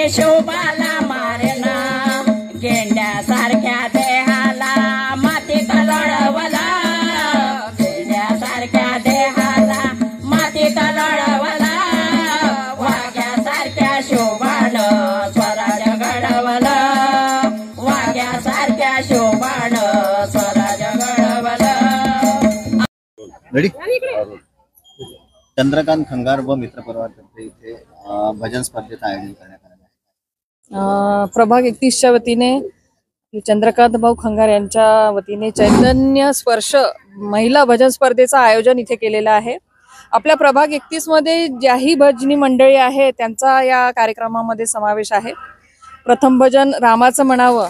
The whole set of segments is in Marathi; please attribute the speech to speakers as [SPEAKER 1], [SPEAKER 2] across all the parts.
[SPEAKER 1] शोभाला मारेना गेंड्यासारख्या देहाला मातीत लढवला गेंड्यासारख्या देहाला मातीत लढवला वाघ्यासारख्या शोभान स्वराज घडवला वाघ्यासारख्या शोभान स्वराज घडवला।
[SPEAKER 2] चंद्रकांत खंगार व मित्र परिवार इथे भजन स्पर्धेचं आयोजन करण्यात आलं आहे।
[SPEAKER 3] प्रभाग 31च्या वतीने चंद्रकांत भाऊ खंगार यांच्या वतीने चैतन्य स्पर्श महिला भजन स्पर्धेचं आयोजन इथे केलेलं आहे। आपल्या प्रभाग 31 मध्ये ज्याही भजनी मंडळी आहे त्यांचा या कार्यक्रमामध्ये समावेश आहे। प्रथम भजन रामाचं म्हणावं,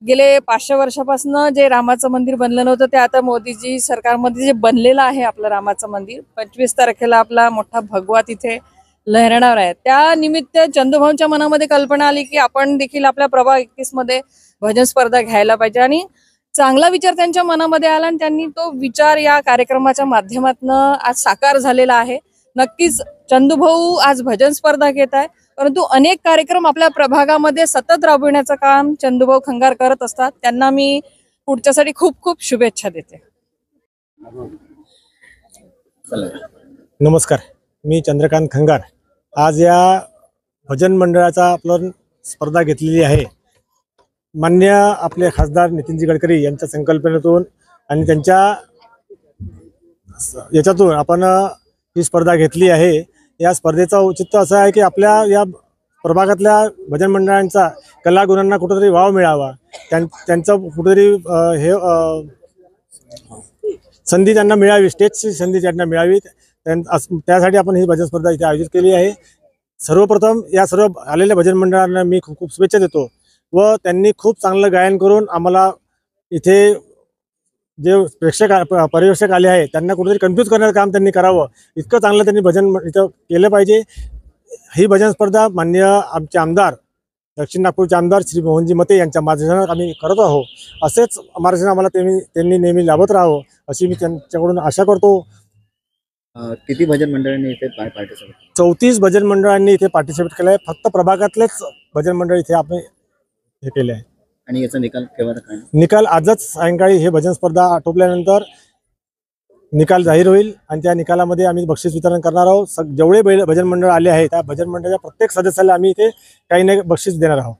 [SPEAKER 3] गेले 500 वर्षापासून जे रामाचं मंदिर बनलं नव्हतं ते आता मोदीजी सरकारमध्ये जे बनलेलं आहे आपलं रामाचं मंदिर, 25 तारखेला आपला मोठा भगवा तिथे लहरणार आहे। त्या निमित्त चंदूभाऊंच्या मनामध्ये कल्पना आली की आपण देखील आपल्या प्रभाग 31 मध्ये भजन स्पर्धा घ्यायला पाहिजे आणि चांगला विचार त्यांच्या मनामध्ये आला आणि त्यांनी तो विचार या कार्यक्रमाच्या माध्यमातून आज साकार झालेला आहे। नक्कीच चंदूभाऊ आज भजन स्पर्धा घेत आहे, परंतु अनेक कार्यक्रम आपल्या प्रभागामध्ये सतत राबविण्याचं काम चंदूभाऊ खंगार करत असतात। त्यांना मी पुढच्यासाठी खूप खूप शुभेच्छा देते।
[SPEAKER 4] नमस्कार, मी चंद्रकांत खंगार आज या भजन मंडळाचा आपण स्पर्धा घेतलेली आहे। मान्य आपले खासदार नितीनजी गडकरी यांच्या संकल्पनेतून आणि त्यांच्या याच्यातून आपण ही स्पर्धा घेतली आहे। या स्पर्धेचं औचित्य असं आहे की आपल्या या प्रभागातल्या भजन मंडळांचा कलागुणांना कुठेतरी वाव मिळावा, त्यांचं कुठेतरी हे संधी त्यांना मिळावी, स्टेजची संधी त्यांना मिळावी, त्यासाठी आपण ही भजन स्पर्धा इथे आयोजित केली आहे। सर्वप्रथम या सर्व आलेल्या भजन मंडळांना मी खूप खूप शुभेच्छा देतो व त्यांनी खूप चांगलं गायन करून आम्हाला इथे जे पर्यवेक्षक आले आहेत त्यांना कुठेतरी कन्फ्यूज करण्याचं काम त्यांनी करावं, इतकं चांगलं त्यांनी भजन इथं केलं पाहिजे। ही भजन स्पर्धा माननीय आमचे आमदार दक्षिण नागपूरचे आमदार श्री मोहनजी मते यांच्या मार्गदर्शनात आम्ही करत आहोत। असेच मार्गदर्शन आम्हाला त्यांनी नेहमी लाभत राहावं अशी मी त्यांच्याकडून आशा करतो।
[SPEAKER 2] किती भजन मंडळांनी इथे पार्टिसिपेट?
[SPEAKER 4] 34 भजन मंडळांनी इथे पार्टिसिपेट केलं आहे। फक्त प्रभागातलेच भजन मंडळ इथे आपण हे केले आहे।
[SPEAKER 2] आणि याचा निकाल केव्हा?
[SPEAKER 4] निकाल आजच सायंकाळी हे भजन स्पर्धा आटोपल्यानंतर निकाल जाहीर होईल आणि त्या निकालामध्ये आम्ही बक्षीस वितरण करणार आहोत। जेवढे भजन मंडळ आले आहेत त्या भजन मंडळाच्या प्रत्येक सदस्याला आम्ही इथे काही ना बक्षीस देणार आहोत।